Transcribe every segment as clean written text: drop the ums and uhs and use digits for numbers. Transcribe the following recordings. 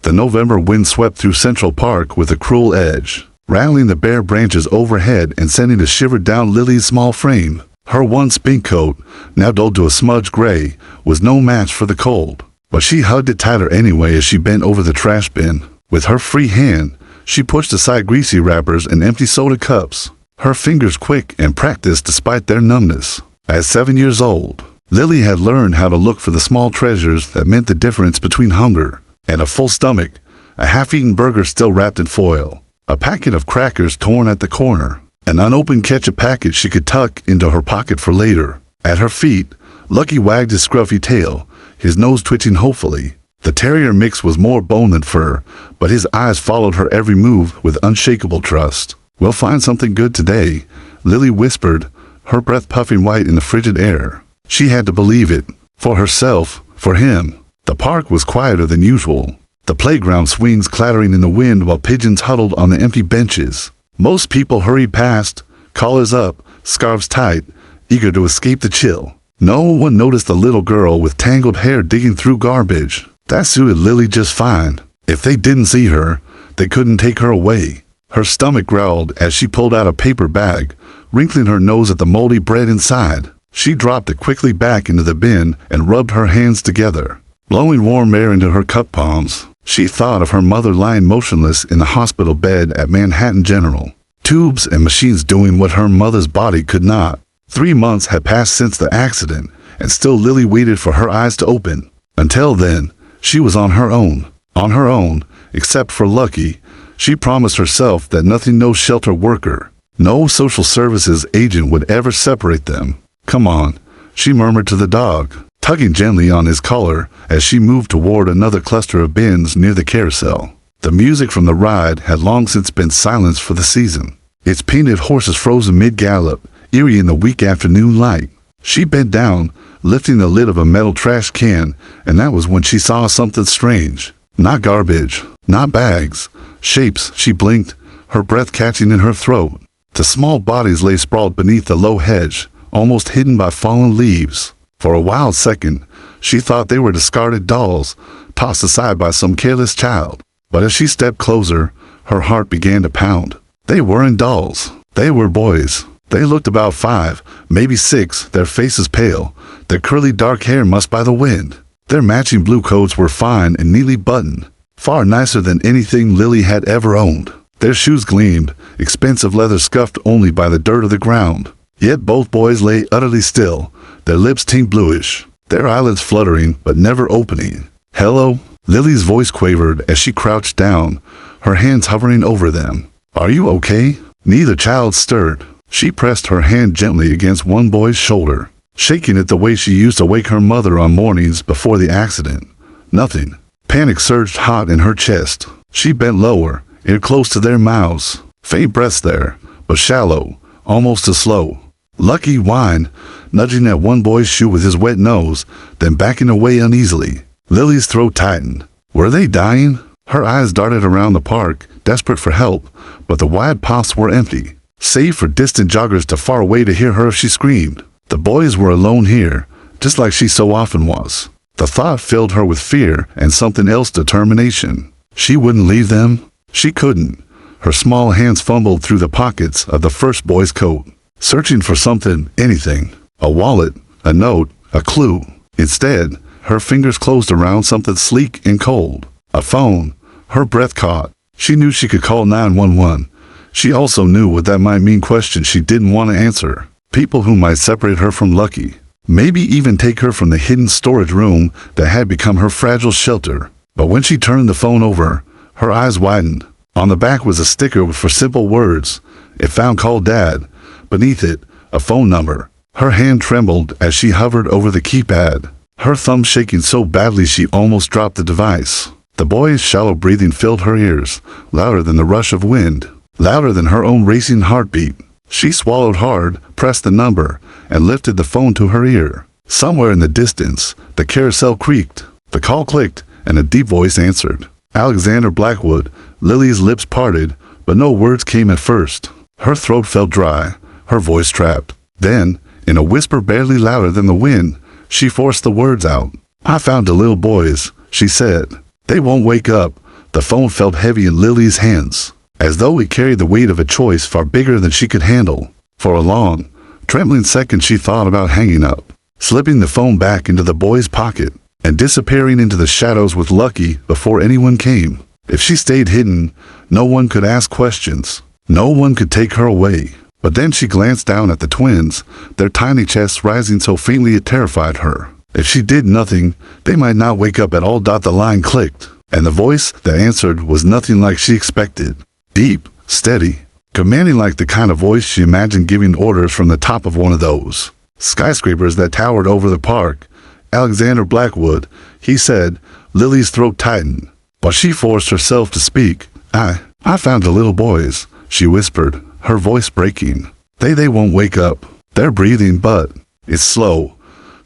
The November wind swept through Central Park with a cruel edge, rattling the bare branches overhead and sending a shiver down Lily's small frame. Her once pink coat, now dulled to a smudged gray, was no match for the cold, but she hugged it tighter anyway as she bent over the trash bin. With her free hand, she pushed aside greasy wrappers and empty soda cups, her fingers quick and practiced despite their numbness. At 7 years old, Lily had learned how to look for the small treasures that meant the difference between hunger and a full stomach, a half-eaten burger still wrapped in foil, a packet of crackers torn at the corner, an unopened ketchup packet she could tuck into her pocket for later. At her feet, Lucky wagged his scruffy tail, his nose twitching hopefully. The terrier mix was more bone than fur, but his eyes followed her every move with unshakable trust. "We'll find something good today," Lily whispered, her breath puffing white in the frigid air. She had to believe it. For herself, for him. The park was quieter than usual, the playground swings clattering in the wind while pigeons huddled on the empty benches. Most people hurried past, collars up, scarves tight, eager to escape the chill. No one noticed the little girl with tangled hair digging through garbage. That suited Lily just fine. If they didn't see her, they couldn't take her away. Her stomach growled as she pulled out a paper bag, wrinkling her nose at the moldy bread inside. She dropped it quickly back into the bin and rubbed her hands together, blowing warm air into her cup palms. She thought of her mother lying motionless in the hospital bed at Manhattan General. Tubes and machines doing what her mother's body could not. 3 months had passed since the accident, and still Lily waited for her eyes to open. Until then, she was on her own. On her own, except for Lucky. She promised herself that nothing, no shelter worker, no social services agent would ever separate them. "Come on," she murmured to the dog, tugging gently on his collar as she moved toward another cluster of bins near the carousel. The music from the ride had long since been silenced for the season, its painted horses frozen mid-gallop, eerie in the weak afternoon light. She bent down, lifting the lid of a metal trash can, and that was when she saw something strange. Not garbage, not bags, shapes. She blinked, her breath catching in her throat. The small bodies lay sprawled beneath the low hedge, almost hidden by fallen leaves. For a wild second, she thought they were discarded dolls, tossed aside by some careless child. But as she stepped closer, her heart began to pound. They weren't dolls. They were boys. They looked about 5, maybe 6, their faces pale, their curly dark hair mussed by the wind. Their matching blue coats were fine and neatly buttoned, far nicer than anything Lily had ever owned. Their shoes gleamed, expensive leather scuffed only by the dirt of the ground. Yet both boys lay utterly still, their lips tinged bluish, their eyelids fluttering but never opening. "Hello?" Lily's voice quavered as she crouched down, her hands hovering over them. "Are you okay?" Neither child stirred. She pressed her hand gently against one boy's shoulder, shaking it the way she used to wake her mother on mornings before the accident. Nothing. Panic surged hot in her chest. She bent lower, ear close to their mouths. Faint breaths there, but shallow, almost as slow. Lucky whined, nudging at one boy's shoe with his wet nose, then backing away uneasily. Lily's throat tightened. Were they dying? Her eyes darted around the park, desperate for help, but the wide paths were empty, save for distant joggers too far away to hear her if she screamed. The boys were alone here, just like she so often was. The thought filled her with fear and something else, determination. She wouldn't leave them. She couldn't. Her small hands fumbled through the pockets of the first boy's coat, searching for something, anything. A wallet, a note, a clue. Instead, her fingers closed around something sleek and cold. A phone. Her breath caught. She knew she could call 911. She also knew what that might mean, questions she didn't want to answer. People who might separate her from Lucky. Maybe even take her from the hidden storage room that had become her fragile shelter. But when she turned the phone over, her eyes widened. On the back was a sticker for simple words. It found "Call Dad." Beneath it, a phone number. Her hand trembled as she hovered over the keypad, her thumb shaking so badly she almost dropped the device. The boy's shallow breathing filled her ears, louder than the rush of wind, louder than her own racing heartbeat. She swallowed hard, pressed the number, and lifted the phone to her ear. Somewhere in the distance, the carousel creaked. The call clicked, and a deep voice answered. Alexander Blackwood. Lily's lips parted, but no words came at first. Her throat felt dry, her voice trapped. Then, in a whisper barely louder than the wind, she forced the words out. "I found the little boys," she said. "They won't wake up, The phone felt heavy in Lily's hands, as though it carried the weight of a choice far bigger than she could handle. For a long, trembling second she thought about hanging up, slipping the phone back into the boy's pocket, and disappearing into the shadows with Lucky before anyone came. If she stayed hidden, no one could ask questions. No one could take her away. But then she glanced down at the twins, their tiny chests rising so faintly it terrified her. If she did nothing, they might not wake up at all. The line clicked, and the voice that answered was nothing like she expected. Deep, steady, commanding, like the kind of voice she imagined giving orders from the top of one of those skyscrapers that towered over the park. "Alexander Blackwood," he said. Lily's throat tightened, but she forced herself to speak. I found the little boys," she whispered, her voice breaking. They won't wake up. They're breathing, but it's slow."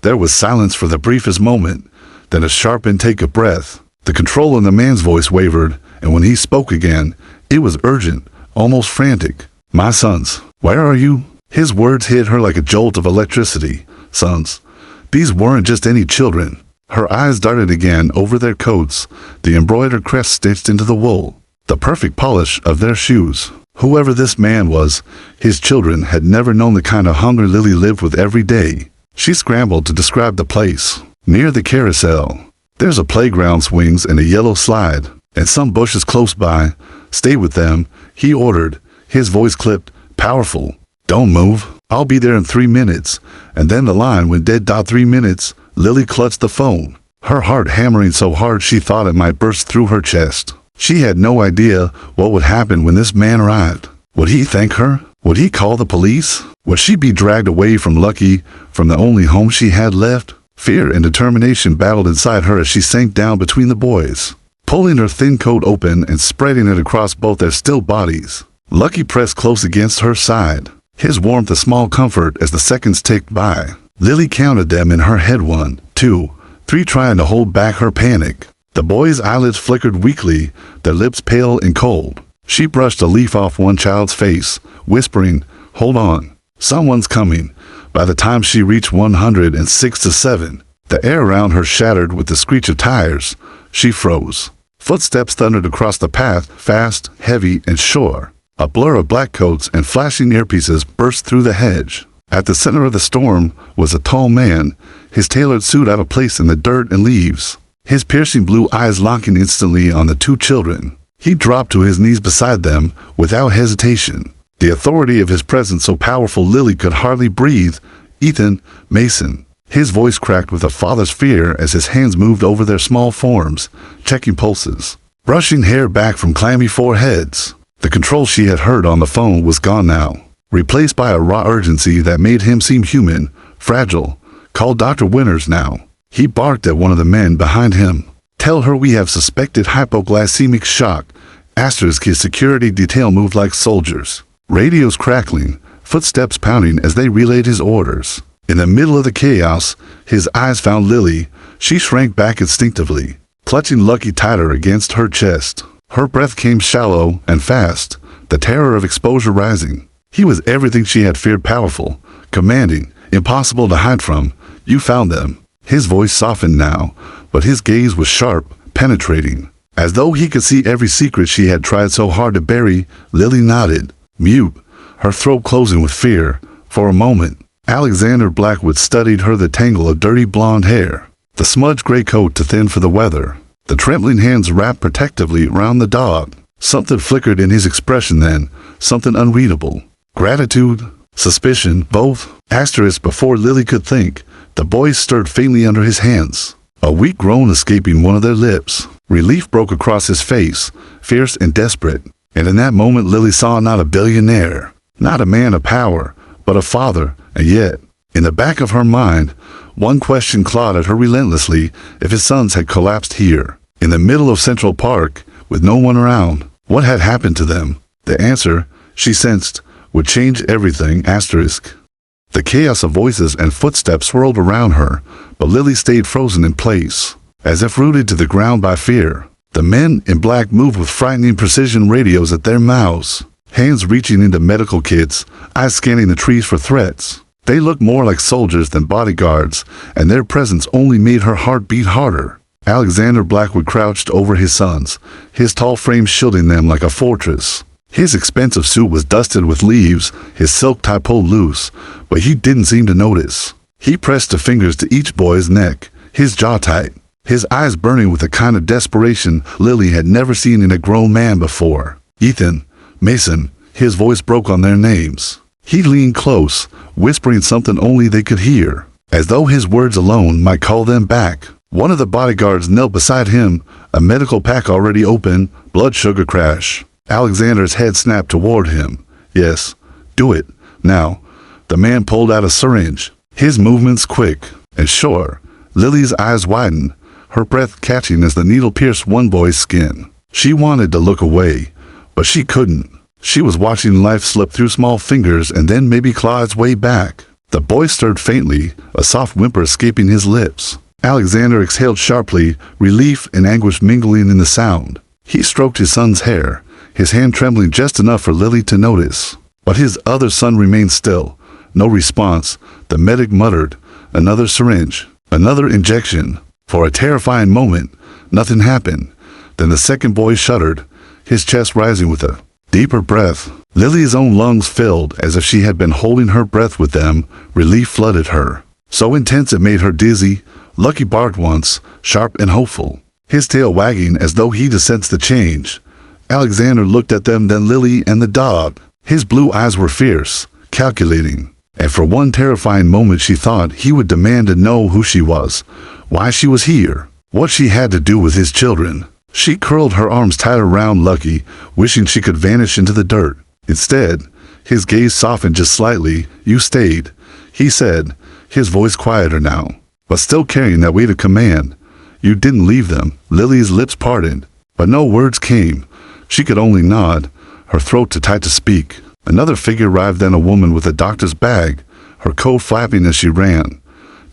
There was silence for the briefest moment, then a sharp intake of breath. The control in the man's voice wavered, and when he spoke again, it was urgent, almost frantic. "My sons, where are you?" His words hit her like a jolt of electricity. Sons. These weren't just any children. Her eyes darted again over their coats, the embroidered crest stitched into the wool, the perfect polish of their shoes. Whoever this man was, his children had never known the kind of hunger Lily lived with every day. She scrambled to describe the place. "Near the carousel. There's a playground, swings, and a yellow slide, and some bushes close by. Stay with them," he ordered, his voice clipped, powerful. "Don't move. I'll be there in 3 minutes." And then the line went dead. 3 minutes. Lily clutched the phone, her heart hammering so hard she thought it might burst through her chest. She had no idea what would happen when this man arrived. Would he thank her? Would he call the police? Would she be dragged away from Lucky, from the only home she had left? Fear and determination battled inside her as she sank down between the boys, pulling her thin coat open and spreading it across both their still bodies. Lucky pressed close against her side, his warmth a small comfort as the seconds ticked by. Lily counted them in her head: 1, 2, 3, trying to hold back her panic. The boys' eyelids flickered weakly, their lips pale and cold. She brushed a leaf off one child's face, whispering, "Hold on. Someone's coming." By the time she reached 106 to 7, the air around her shattered with the screech of tires. She froze. Footsteps thundered across the path, fast, heavy, and sure. A blur of black coats and flashing earpieces burst through the hedge. At the center of the storm was a tall man, his tailored suit out of place in the dirt and leaves, his piercing blue eyes locking instantly on the two children. He dropped to his knees beside them without hesitation, the authority of his presence so powerful Lily could hardly breathe. "Ethan, Mason." His voice cracked with a father's fear as his hands moved over their small forms, checking pulses, brushing hair back from clammy foreheads. The control she had heard on the phone was gone now, replaced by a raw urgency that made him seem human, fragile. "Call Dr. Winters now." He barked at one of the men behind him. "Tell her we have suspected hypoglycemic shock." His security detail moved like soldiers, radios crackling, footsteps pounding as they relayed his orders. In the middle of the chaos, his eyes found Lily. She shrank back instinctively, clutching Lucky tighter against her chest. Her breath came shallow and fast, the terror of exposure rising. He was everything she had feared: powerful, commanding, impossible to hide from. "You found them." His voice softened now, but his gaze was sharp, penetrating, as though he could see every secret she had tried so hard to bury. Lily nodded, mute, her throat closing with fear. For a moment, Alexander Blackwood studied her, the tangle of dirty blonde hair, the smudged gray coat too thin for the weather, the trembling hands wrapped protectively around the dog. Something flickered in his expression then, something unreadable. Gratitude, suspicion, both. Before Lily could think, the boys stirred faintly under his hands, a weak groan escaping one of their lips. Relief broke across his face, fierce and desperate. And in that moment Lily saw not a billionaire, not a man of power, but a father. And yet, in the back of her mind, one question clawed at her relentlessly: if his sons had collapsed here, in the middle of Central Park, with no one around, what had happened to them? The answer, she sensed, would change everything. The chaos of voices and footsteps swirled around her, but Lily stayed frozen in place, as if rooted to the ground by fear. The men in black moved with frightening precision, radios at their mouths, hands reaching into medical kits, eyes scanning the trees for threats. They looked more like soldiers than bodyguards, and their presence only made her heart beat harder. Alexander Blackwood crouched over his sons, his tall frame shielding them like a fortress. His expensive suit was dusted with leaves, his silk tie pulled loose, but he didn't seem to notice. He pressed the fingers to each boy's neck, his jaw tight, his eyes burning with a kind of desperation Lily had never seen in a grown man before. Ethan, Mason, his voice broke on their names. He leaned close, whispering something only they could hear, as though his words alone might call them back. One of the bodyguards knelt beside him, a medical pack already open, blood sugar crash. Alexander's head snapped toward him. Yes, do it, now. The man pulled out a syringe, his movements quick and sure. Lily's eyes widened, her breath catching as the needle pierced one boy's skin. She wanted to look away, but she couldn't. She was watching life slip through small fingers and then maybe claw its way back. The boy stirred faintly, a soft whimper escaping his lips. Alexander exhaled sharply, relief and anguish mingling in the sound. He stroked his son's hair, his hand trembling just enough for Lily to notice. But his other son remained still. No response. The medic muttered, "Another syringe, another injection." For a terrifying moment, nothing happened. Then the second boy shuddered, his chest rising with a deeper breath. Lily's own lungs filled as if she had been holding her breath with them. Relief flooded her, so intense it made her dizzy. Lucky barked once, sharp and hopeful, his tail wagging as though he sensed the change. Alexander looked at them, then Lily and the dog. His blue eyes were fierce, calculating, and for one terrifying moment she thought he would demand to know who she was, why she was here, what she had to do with his children. She curled her arms tight around Lucky, wishing she could vanish into the dirt. Instead, his gaze softened just slightly. "You stayed," he said, his voice quieter now, but still carrying that weight of command. "You didn't leave them." Lily's lips parted, but no words came. She could only nod, her throat too tight to speak. Another figure arrived, then a woman with a doctor's bag, her coat flapping as she ran.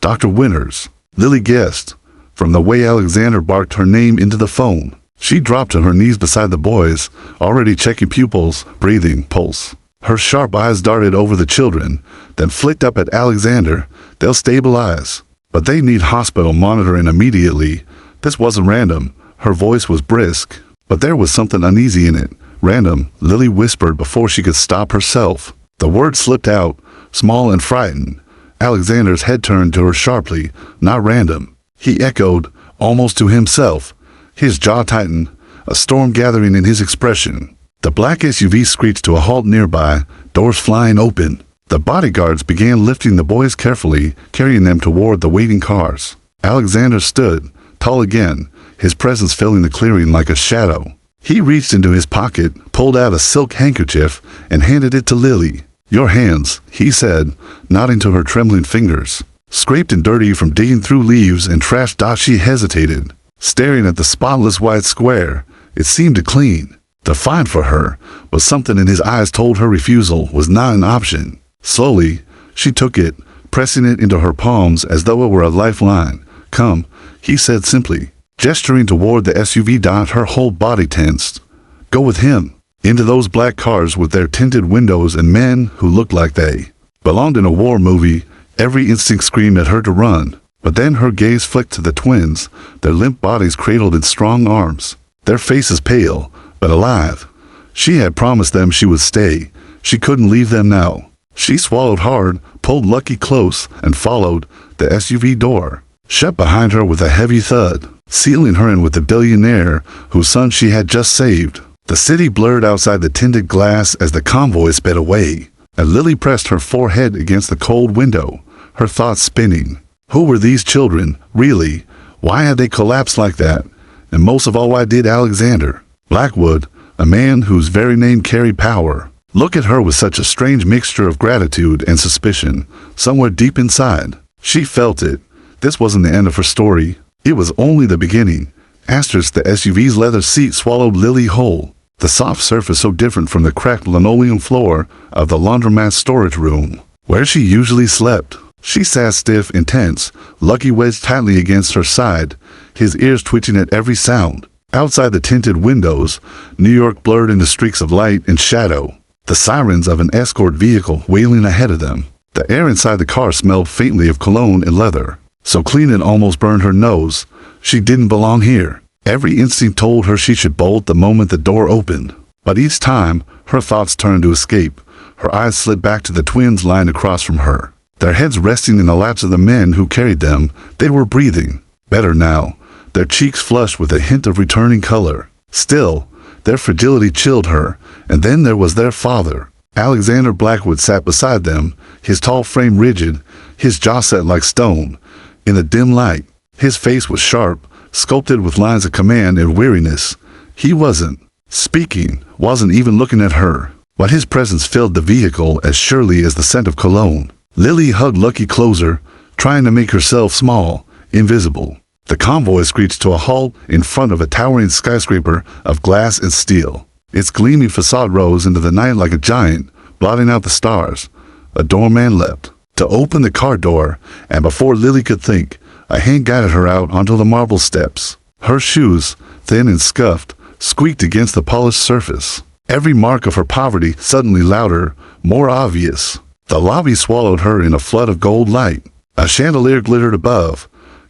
Dr. Winters, Lily guessed, from the way Alexander barked her name into the phone. She dropped to her knees beside the boys, already checking pupils, breathing, pulse. Her sharp eyes darted over the children, then flicked up at Alexander. "They'll stabilize, but they need hospital monitoring immediately." This wasn't random. Her voice was brisk, but there was something uneasy in it. "Random," Lily whispered before she could stop herself. The word slipped out, small and frightened. Alexander's head turned to her sharply. "Not random," he echoed, almost to himself. His jaw tightened, a storm gathering in his expression. The black SUV screeched to a halt nearby, doors flying open. The bodyguards began lifting the boys carefully, carrying them toward the waiting cars. Alexander stood, tall again, his presence filling the clearing like a shadow. He reached into his pocket, pulled out a silk handkerchief, and handed it to Lily. "Your hands," he said, nodding to her trembling fingers. Scraped and dirty from digging through leaves and trash. She hesitated, staring at the spotless white square. It seemed to clean, to fine for her, but something in his eyes told her refusal was not an option. Slowly, she took it, pressing it into her palms as though it were a lifeline. "Come," he said simply, gesturing toward the SUV. Her whole body tensed. "Go with him." Into those black cars with their tinted windows and men who looked like they belonged in a war movie. Every instinct screamed at her to run, but then her gaze flicked to the twins, their limp bodies cradled in strong arms, their faces pale, but alive. She had promised them she would stay. She couldn't leave them now. She swallowed hard, pulled Lucky close, and followed. The SUV door shut behind her with a heavy thud, sealing her in with the billionaire whose son she had just saved. The city blurred outside the tinted glass as the convoy sped away, and Lily pressed her forehead against the cold window, her thoughts spinning. Who were these children, really? Why had they collapsed like that? And most of all, why did Alexander Blackwood, a man whose very name carried power, look at her with such a strange mixture of gratitude and suspicion? Somewhere deep inside, she felt it. This wasn't the end of her story. It was only the beginning. The SUV's leather seat swallowed Lily whole, the soft surface so different from the cracked linoleum floor of the laundromat storage room, where she usually slept. She sat stiff and tense, Lucky wedged tightly against her side, his ears twitching at every sound. Outside the tinted windows, New York blurred into streaks of light and shadow, the sirens of an escort vehicle wailing ahead of them. The air inside the car smelled faintly of cologne and leather, so clean it almost burned her nose. She didn't belong here. Every instinct told her she should bolt the moment the door opened. But each time, her thoughts turned to escape. Her eyes slid back to the twins lying across from her. Their heads resting in the laps of the men who carried them, they were breathing. Better now, their cheeks flushed with a hint of returning color. Still, their fragility chilled her, and then there was their father. Alexander Blackwood sat beside them, his tall frame rigid, his jaw set like stone. In the dim light, his face was sharp, sculpted with lines of command and weariness. He wasn't speaking, wasn't even looking at her, but his presence filled the vehicle as surely as the scent of cologne. Lily hugged Lucky closer, trying to make herself small, invisible. The convoy screeched to a halt in front of a towering skyscraper of glass and steel. Its gleaming facade rose into the night like a giant, blotting out the stars. A doorman leapt to open the car door, and before Lily could think, a hand guided her out onto the marble steps. Her shoes, thin and scuffed, squeaked against the polished surface. Every mark of her poverty suddenly louder, more obvious. The lobby swallowed her in a flood of gold light. A chandelier glittered above,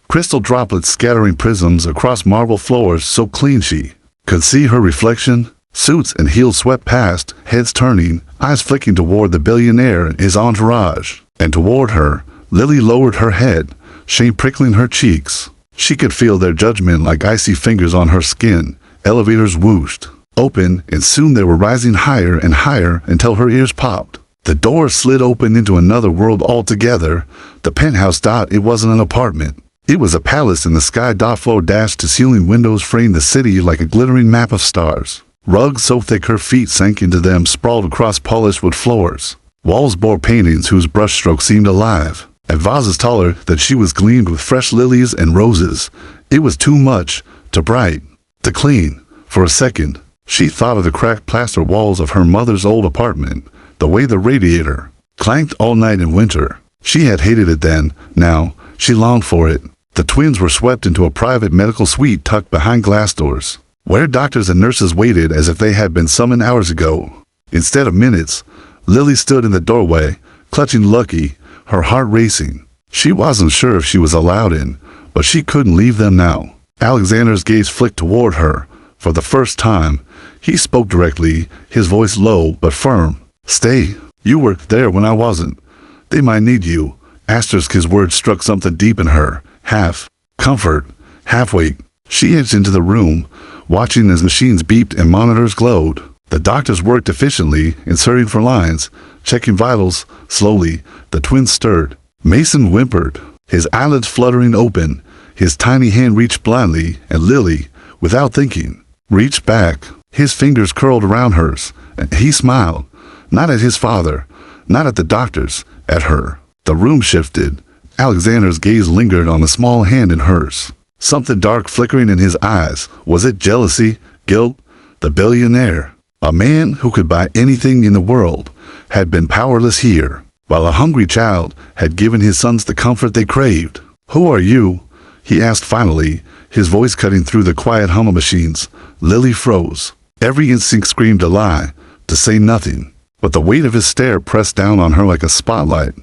crystal droplets scattering prisms across marble floors so clean she could see her reflection. Suits and heels swept past, heads turning, eyes flicking toward the billionaire and his entourage. And toward her, Lily lowered her head, shame prickling her cheeks. She could feel their judgment like icy fingers on her skin. Elevators whooshed open, and soon they were rising higher and higher until her ears popped. The door slid open into another world altogether. The penthouse. It wasn't an apartment. It was a palace in the sky. Floor dashed to ceiling windows framed the city like a glittering map of stars. Rugs so thick her feet sank into them sprawled across polished wood floors. Walls bore paintings whose brushstrokes seemed alive, and vases taller than she was gleamed with fresh lilies and roses. It was too much, too bright, too clean. For a second, she thought of the cracked plaster walls of her mother's old apartment, the way the radiator clanked all night in winter. She had hated it then. Now, she longed for it. The twins were swept into a private medical suite tucked behind glass doors, where doctors and nurses waited as if they had been summoned hours ago. Instead of minutes, Lily stood in the doorway, clutching Lucky, her heart racing. She wasn't sure if she was allowed in, but she couldn't leave them now. Alexander's gaze flicked toward her. For the first time, he spoke directly, his voice low but firm. "Stay. You were there when I wasn't. They might need you." His words struck something deep in her. Half comfort, half weight. She edged into the room, watching as machines beeped and monitors glowed. The doctors worked efficiently, inserting for lines, checking vitals. Slowly, the twins stirred. Mason whimpered, his eyelids fluttering open. His tiny hand reached blindly, and Lily, without thinking, reached back. His fingers curled around hers, and he smiled. Not at his father, not at the doctors, at her. The room shifted. Alexander's gaze lingered on the small hand in hers. Something dark flickering in his eyes. Was it jealousy? Guilt? The billionaire, a man who could buy anything in the world, had been powerless here, while a hungry child had given his sons the comfort they craved. "Who are you?" he asked finally, his voice cutting through the quiet hum of machines. Lily froze. Every instinct screamed to lie, to say nothing. But the weight of his stare pressed down on her like a spotlight.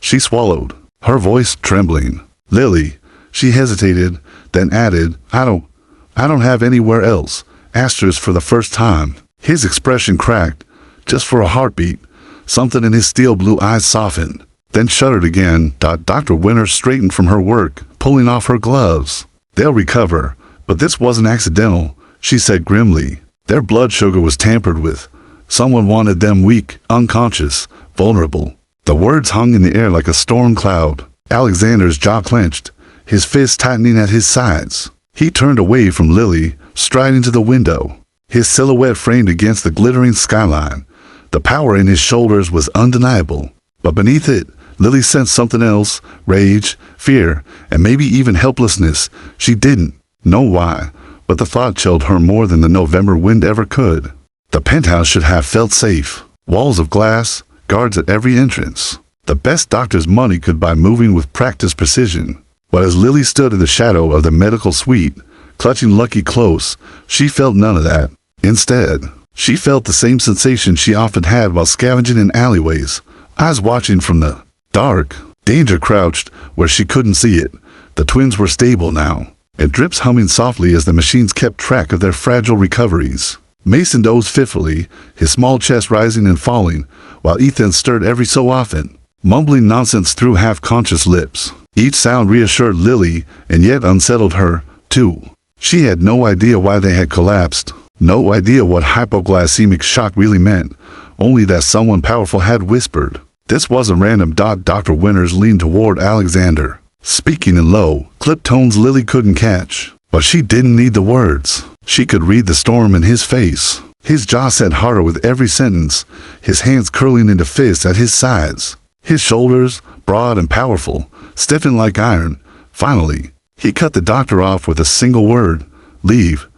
She swallowed, her voice trembling. "Lily," she hesitated, then added, I don't have anywhere else." For the first time. His expression cracked, just for a heartbeat. Something in his steel blue eyes softened, then shuddered again. Dr. Winter straightened from her work, pulling off her gloves. "They'll recover, but this wasn't accidental," she said grimly. "Their blood sugar was tampered with. Someone wanted them weak, unconscious, vulnerable." The words hung in the air like a storm cloud. Alexander's jaw clenched, his fists tightening at his sides. He turned away from Lily, striding to the window, his silhouette framed against the glittering skyline. The power in his shoulders was undeniable, but beneath it, Lily sensed something else: rage, fear, and maybe even helplessness. She didn't know why, but the thought chilled her more than the November wind ever could. The penthouse should have felt safe. Walls of glass, guards at every entrance. The best doctor's money could buy moving with practiced precision. But as Lily stood in the shadow of the medical suite, clutching Lucky close, she felt none of that. Instead, she felt the same sensation she often had while scavenging in alleyways, eyes watching from the dark. Danger crouched where she couldn't see it. The twins were stable now, and drips humming softly as the machines kept track of their fragile recoveries. Mason dozed fitfully, his small chest rising and falling, while Ethan stirred every so often, mumbling nonsense through half-conscious lips. Each sound reassured Lily, and yet unsettled her, too. She had no idea why they had collapsed, no idea what hypoglycemic shock really meant, only that someone powerful had whispered. This wasn't random. Dr. Winters leaned toward Alexander, speaking in low, clipped tones Lily couldn't catch. But she didn't need the words. She could read the storm in his face. His jaw set harder with every sentence, his hands curling into fists at his sides. His shoulders, broad and powerful, stiffened like iron. Finally, he cut the doctor off with a single word: leave.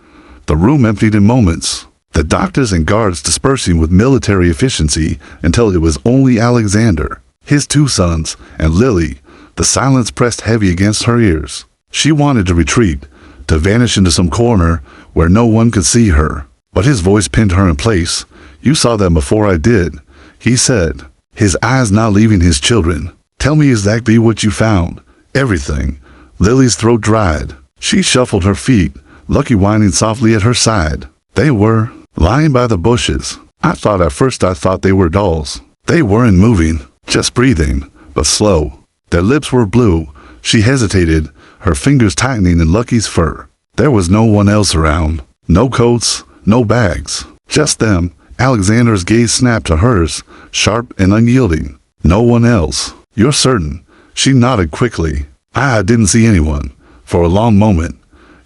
The room emptied in moments, the doctors and guards dispersing with military efficiency until it was only Alexander, his two sons, and Lily. The silence pressed heavy against her ears. She wanted to retreat, to vanish into some corner where no one could see her. But his voice pinned her in place. "You saw them before I did," he said, his eyes not leaving his children. "Tell me exactly what you found." "Everything." Lily's throat dried. She shuffled her feet, Lucky whining softly at her side. "They were lying by the bushes. At first I thought they were dolls. They weren't moving, just breathing, but slow. Their lips were blue." She hesitated, her fingers tightening in Lucky's fur. There was no one else around. No coats, no bags. Just them. Alexander's gaze snapped to hers, sharp and unyielding. "No one else. You're certain?" She nodded quickly. "I didn't see anyone." For a long moment,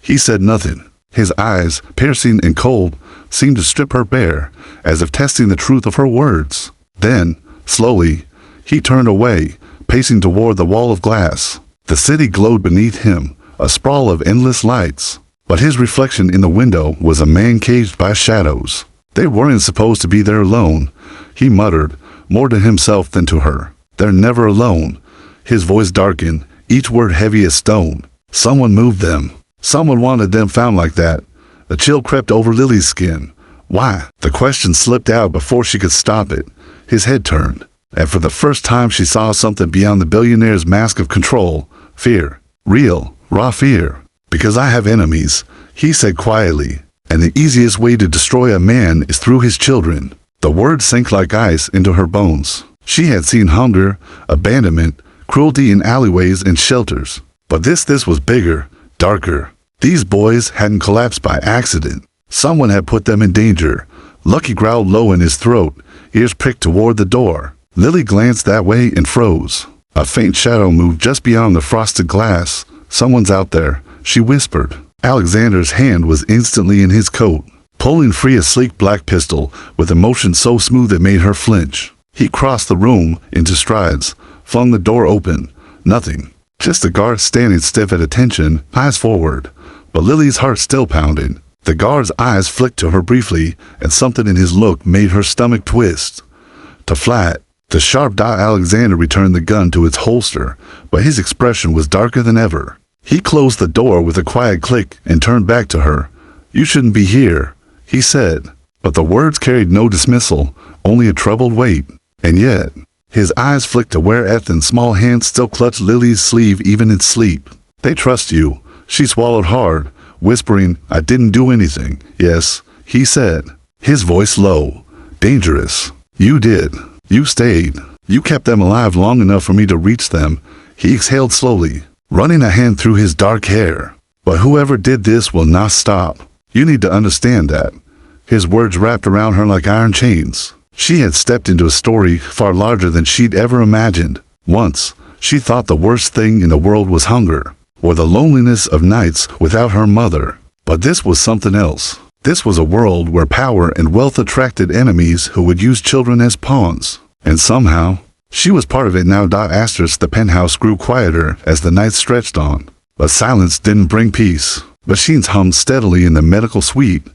he said nothing. His eyes, piercing and cold, seemed to strip her bare, as if testing the truth of her words. Then, slowly, he turned away, pacing toward the wall of glass. The city glowed beneath him, a sprawl of endless lights. But his reflection in the window was a man caged by shadows. They weren't supposed to be there alone, he muttered, more to himself than to her. "They're never alone." His voice darkened, each word heavy as stone. "Someone moved them. Someone wanted them found like that." A chill crept over Lily's skin. "Why?" The question slipped out before she could stop it. His head turned, and for the first time she saw something beyond the billionaire's mask of control. Fear. Real, raw fear. "Because I have enemies," he said quietly, "and the easiest way to destroy a man is through his children." The words sank like ice into her bones. She had seen hunger, abandonment, cruelty in alleyways and shelters. But this was bigger, darker. These boys hadn't collapsed by accident. Someone had put them in danger. Lucky growled low in his throat, ears pricked toward the door. Lily glanced that way and froze. A faint shadow moved just beyond the frosted glass. "Someone's out there," she whispered. Alexander's hand was instantly in his coat, pulling free a sleek black pistol with a motion so smooth it made her flinch. He crossed the room into strides, flung the door open. Nothing. Just the guard standing stiff at attention, eyes forward. But Lily's heart still pounded. The guard's eyes flicked to her briefly, and something in his look made her stomach twist. To flat. The sharp dot. Alexander returned the gun to its holster, but his expression was darker than ever. He closed the door with a quiet click and turned back to her. "You shouldn't be here," he said. But the words carried no dismissal, only a troubled weight. And yet, his eyes flicked to where Ethan's small hand still clutched Lily's sleeve even in sleep. "They trust you." She swallowed hard, whispering, "I didn't do anything." "Yes," he said, his voice low. "Dangerous. You did. You stayed. You kept them alive long enough for me to reach them." He exhaled slowly, running a hand through his dark hair. "But whoever did this will not stop. You need to understand that." His words wrapped around her like iron chains. She had stepped into a story far larger than she'd ever imagined. Once, she thought the worst thing in the world was hunger, or the loneliness of nights without her mother. But this was something else. This was a world where power and wealth attracted enemies who would use children as pawns. And somehow, she was part of it now. The penthouse grew quieter as the night stretched on. But silence didn't bring peace. Machines hummed steadily in the medical suite,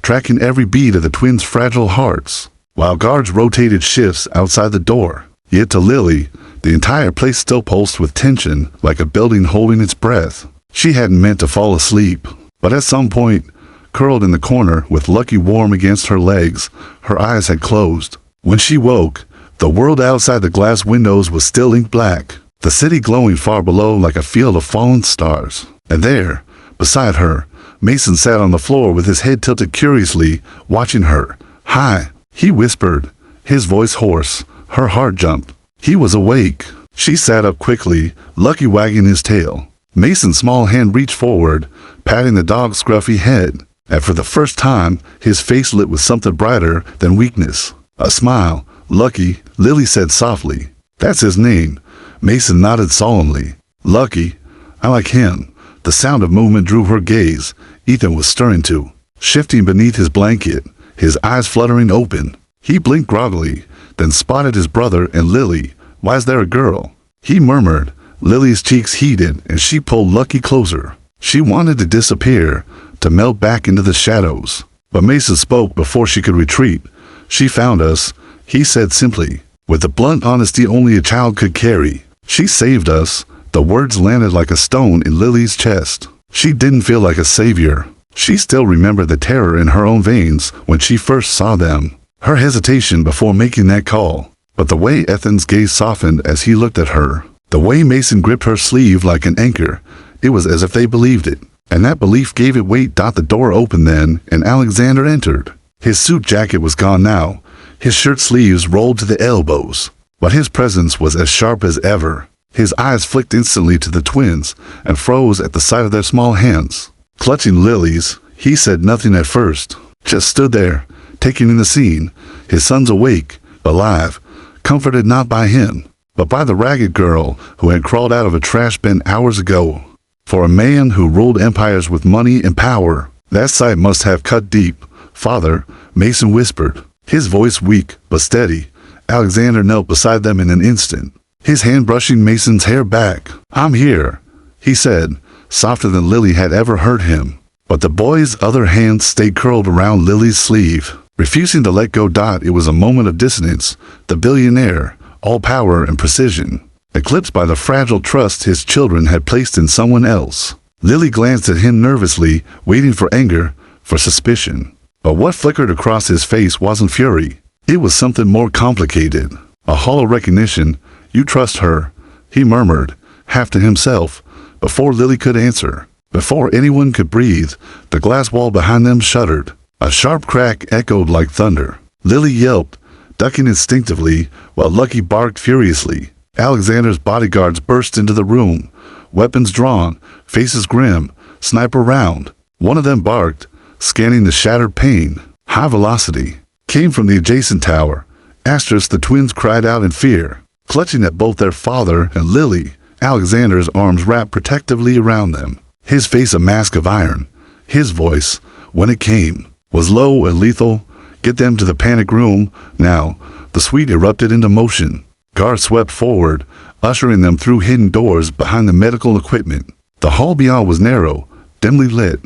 tracking every beat of the twins' fragile hearts, while guards rotated shifts outside the door. Yet to Lily, the entire place still pulsed with tension, like a building holding its breath. She hadn't meant to fall asleep, but at some point, curled in the corner with Lucky warm against her legs, her eyes had closed. When she woke, the world outside the glass windows was still ink black, the city glowing far below like a field of fallen stars. And there, Beside her, Mason sat on the floor with his head tilted curiously, watching her. "Hi," he whispered, his voice hoarse. Her heart jumped. He was awake. She sat up quickly, Lucky wagging his tail. Mason's small hand reached forward, patting the dog's scruffy head, and for the first time, his face lit with something brighter than weakness. A smile. "Lucky," Lily said softly. "That's his name." Mason nodded solemnly. "Lucky. I like him." The sound of movement drew her gaze. Ethan was stirring too, shifting beneath his blanket, his eyes fluttering open. He blinked groggily, then spotted his brother and Lily. "Why is there a girl?" he murmured. Lily's cheeks heated, and she pulled Lucky closer. She wanted to disappear, to melt back into the shadows. But Mason spoke before she could retreat. "She found us," he said simply, with the blunt honesty only a child could carry. "She saved us." The words landed like a stone in Lily's chest. She didn't feel like a savior. She still remembered the terror in her own veins when she first saw them. Her hesitation before making that call. But the way Ethan's gaze softened as he looked at her, the way Mason gripped her sleeve like an anchor, it was as if they believed it. And that belief gave it weight. The door opened then, and Alexander entered. His suit jacket was gone now, his shirt sleeves rolled to the elbows. But his presence was as sharp as ever. His eyes flicked instantly to the twins and froze at the sight of their small hands. Clutching Lily's, he said nothing at first, just stood there, taking in the scene. His sons awake, alive, comforted not by him, but by the ragged girl who had crawled out of a trash bin hours ago. For a man who ruled empires with money and power, that sight must have cut deep. "Father," Mason whispered, his voice weak but steady. Alexander knelt beside them in an instant, his hand brushing Mason's hair back. "I'm here," he said, softer than Lily had ever heard him. But the boy's other hand stayed curled around Lily's sleeve, refusing to let go. It was a moment of dissonance. The billionaire, all power and precision, eclipsed by the fragile trust his children had placed in someone else. Lily glanced at him nervously, waiting for anger, for suspicion. But what flickered across his face wasn't fury. It was something more complicated. A hollow recognition. "You trust her," he murmured, half to himself, before Lily could answer. Before anyone could breathe, the glass wall behind them shuddered. A sharp crack echoed like thunder. Lily yelped, ducking instinctively, while Lucky barked furiously. Alexander's bodyguards burst into the room, weapons drawn, faces grim, sniper round. One of them barked, scanning the shattered pane. High velocity came from the adjacent tower. Asterisk, the twins cried out in fear, clutching at both their father and Lily. Alexander's arms wrapped protectively around them, his face a mask of iron. His voice, when it came, was low and lethal. "Get them to the panic room, now." The suite erupted into motion. Guards swept forward, ushering them through hidden doors behind the medical equipment. The hall beyond was narrow, dimly lit,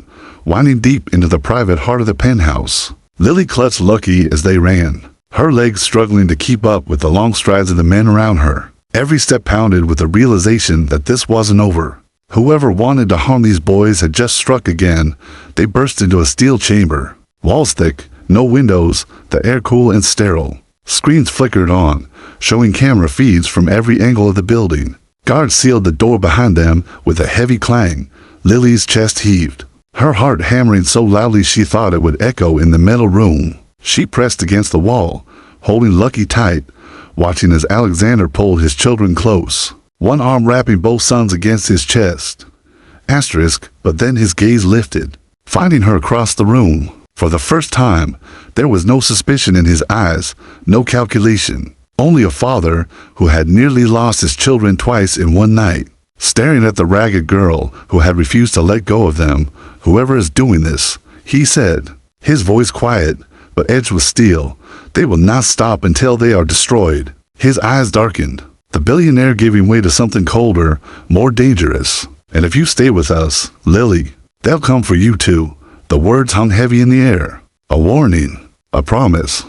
winding deep into the private heart of the penthouse. Lily clutched Lucky as they ran, her legs struggling to keep up with the long strides of the men around her. Every step pounded with the realization that this wasn't over. Whoever wanted to harm these boys had just struck again. They burst into a steel chamber. Walls thick, no windows, the air cool and sterile. Screens flickered on, showing camera feeds from every angle of the building. Guards sealed the door behind them with a heavy clang. Lily's chest heaved, her heart hammering so loudly she thought it would echo in the metal room. She pressed against the wall, holding Lucky tight, watching as Alexander pulled his children close, one arm wrapping both sons against his chest. Asterisk, but then his gaze lifted, finding her across the room. For the first time, there was no suspicion in his eyes, no calculation. Only a father who had nearly lost his children twice in one night, staring at the ragged girl who had refused to let go of them. "Whoever is doing this," he said, his voice quiet, but edged with steel, "they will not stop until they are destroyed." His eyes darkened, the billionaire giving way to something colder, more dangerous. "And if you stay with us, Lily, they'll come for you too." The words hung heavy in the air. A warning, a promise.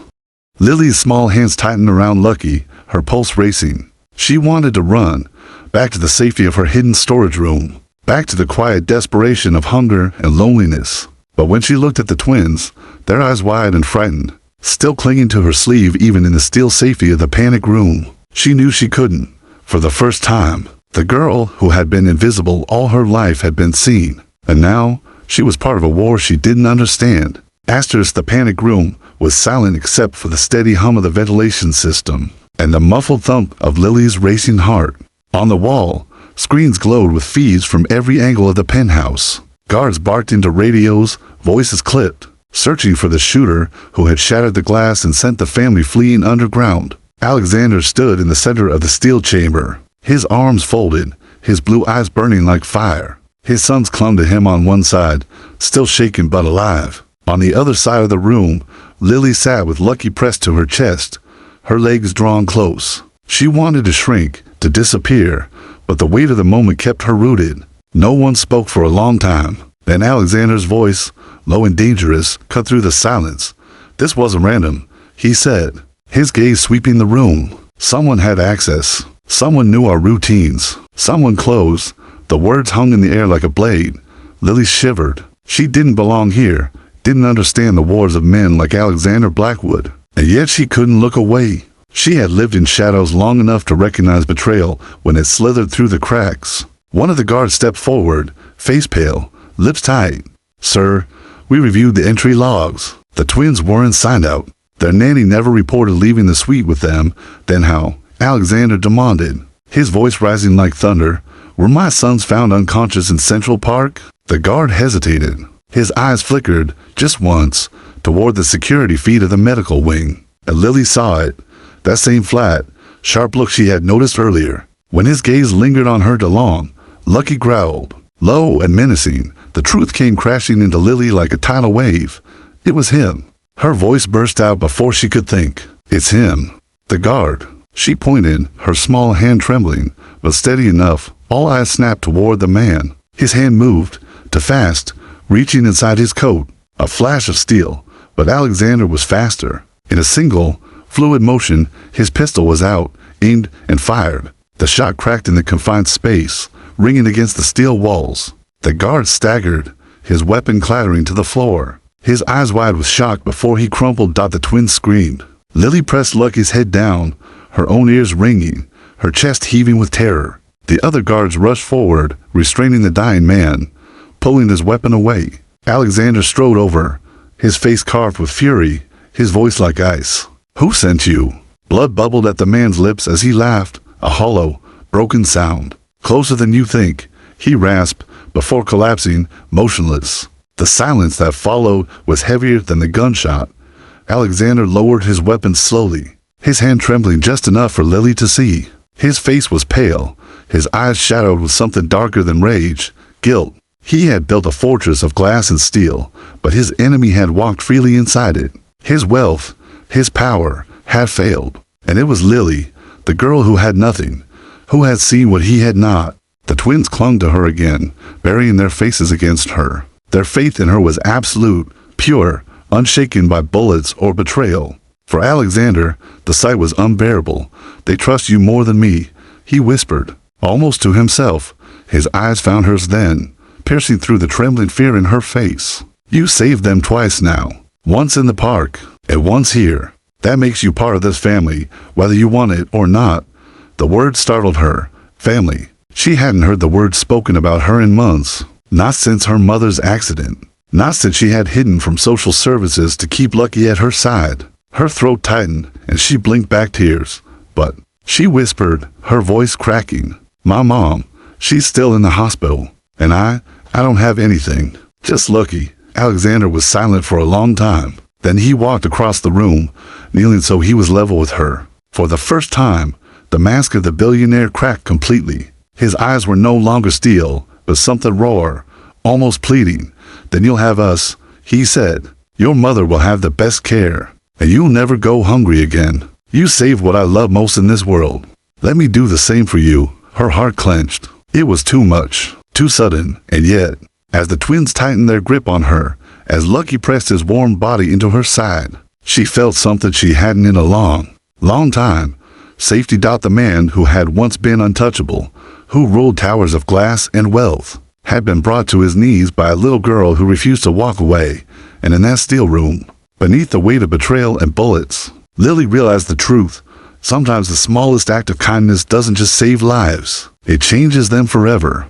Lily's small hands tightened around Lucky, her pulse racing. She wanted to run, back to the safety of her hidden storage room, back to the quiet desperation of hunger and loneliness. But when she looked at the twins, their eyes wide and frightened, still clinging to her sleeve even in the steel safety of the panic room, she knew she couldn't. For the first time, the girl who had been invisible all her life had been seen. And now, she was part of a war she didn't understand. Asterisk, the panic room was silent except for the steady hum of the ventilation system and the muffled thump of Lily's racing heart. On the wall, screens glowed with feeds from every angle of the penthouse. Guards barked into radios, voices clipped, searching for the shooter who had shattered the glass and sent the family fleeing underground. Alexander stood in the center of the steel chamber, his arms folded, his blue eyes burning like fire. His sons clung to him on one side, still shaken but alive. On the other side of the room, Lily sat with Lucky pressed to her chest, her legs drawn close. She wanted to shrink, to disappear, but the weight of the moment kept her rooted. No one spoke for a long time. Then Alexander's voice, low and dangerous, cut through the silence. "This wasn't random," he said, his gaze sweeping the room. "Someone had access. Someone knew our routines. Someone close." The words hung in the air like a blade. Lily shivered. She didn't belong here, didn't understand the wars of men like Alexander Blackwood. And yet she couldn't look away. She had lived in shadows long enough to recognize betrayal when it slithered through the cracks. One of the guards stepped forward, face pale, lips tight. "Sir, we reviewed the entry logs. The twins weren't signed out. Their nanny never reported leaving the suite with them." "Then how?" Alexander demanded, his voice rising like thunder. "Were my sons found unconscious in Central Park?" The guard hesitated. His eyes flickered, just once, toward the security feed of the medical wing. And Lily saw it, that same flat, sharp look she had noticed earlier. When his gaze lingered on her too long, Lucky growled. Low and menacing, the truth came crashing into Lily like a tidal wave. It was him. Her voice burst out before she could think. "It's him." The guard. She pointed, her small hand trembling, but steady enough. All eyes snapped toward the man. His hand moved, to fast, reaching inside his coat. A flash of steel, but Alexander was faster. In a single, fluid motion, his pistol was out, aimed and fired. The shot cracked in the confined space, ringing against the steel walls. The guard staggered, his weapon clattering to the floor. His eyes wide with shock before he crumpled. The twins screamed. Lily pressed Lucky's head down, her own ears ringing, her chest heaving with terror. The other guards rushed forward, restraining the dying man, pulling his weapon away. Alexander strode over, his face carved with fury, his voice like ice. "Who sent you?" Blood bubbled at the man's lips as he laughed, a hollow, broken sound. "Closer than you think," he rasped, before collapsing, motionless. The silence that followed was heavier than the gunshot. Alexander lowered his weapon slowly, his hand trembling just enough for Lily to see. His face was pale, his eyes shadowed with something darker than rage, guilt. He had built a fortress of glass and steel, but his enemy had walked freely inside it. His wealth, his power, had failed. And it was Lily, the girl who had nothing, who had seen what he had not. The twins clung to her again, burying their faces against her. Their faith in her was absolute, pure, unshaken by bullets or betrayal. For Alexander, the sight was unbearable. "They trust you more than me," he whispered, almost to himself. His eyes found hers then, piercing through the trembling fear in her face. "You saved them twice now. Once in the park, and once here. That makes you part of this family, whether you want it or not." The word startled her. Family. She hadn't heard the word spoken about her in months. Not since her mother's accident. Not since she had hidden from social services to keep Lucky at her side. Her throat tightened, and she blinked back tears. "But," she whispered, her voice cracking, "my mom, she's still in the hospital. And I don't have anything. Just Lucky." Alexander was silent for a long time. Then he walked across the room, kneeling so he was level with her. For the first time, the mask of the billionaire cracked completely. His eyes were no longer steel, but something raw, almost pleading. "Then you'll have us," he said. "Your mother will have the best care, and you'll never go hungry again. You saved what I love most in this world. Let me do the same for you." Her heart clenched. It was too much, too sudden, and yet, as the twins tightened their grip on her, as Lucky pressed his warm body into her side, she felt something she hadn't in a long time. Safety. The man who had once been untouchable, who ruled towers of glass and wealth, had been brought to his knees by a little girl who refused to walk away, and in that steel room, beneath the weight of betrayal and bullets, Lily realized the truth. Sometimes the smallest act of kindness doesn't just save lives, it changes them forever.